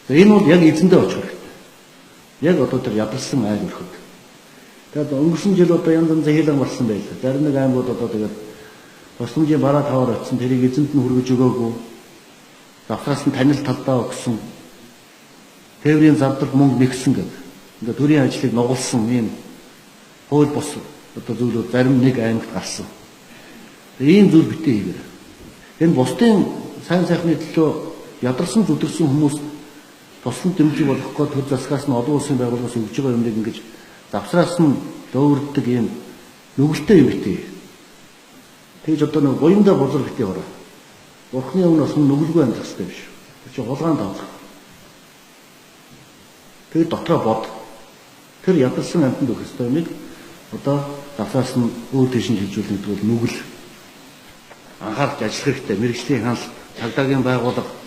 Энэ бол яг эзэндээ очих хэрэгтэй. Яг одоо тэр ядарсан айл өрхөд. Тэгээд өнгөрсөн жил одоо янз янзын хилэн болсон байлаа. Зарим нэг аймагуд одоо тэгээд тусламжийн бараа таваар очсон тэрийг эзэнд нь хүргэж өгөөгүй. Давхраас нь танил талдаа өгсөн. Тээврийн зардаг мөнгө нэгсэн гэдэг. Ингээд төрийн ажлыг нугалсан ийм хууль бус одоо зүйлүүд зарим нэг аймагт гарсан. Ийм зүйл битээ хийгэр. Энэ бусдын сайн сайхны төлөө ядарсан зүдэрсэн хүмүүс туслан дэмжиг болохгүй төр засгаас нь олон улсын байгууллагаас өгж байгаа юмыг ингэж завсраас нь дөөрддөг ийм нүгэлтэй юм битээ. Тэгж одоо нэг гоёмдоо бузар битээ ороо. Бурхны өмнө бас нүгэлгүй амьдрах хэрэгтэй биш. Тэр чинь хулгаан давлах. Тэгээд дотроо бод. Тэр ядарсан амьтанд өгөх ёстой юмыг одоо завсраас нь өөр тийш нь хилжүүлэх гэдэг бол нүгэл анхаарч ажиллах хэрэгтэй. Мэргэжлийн хаалт, цагдаагийн байгууллага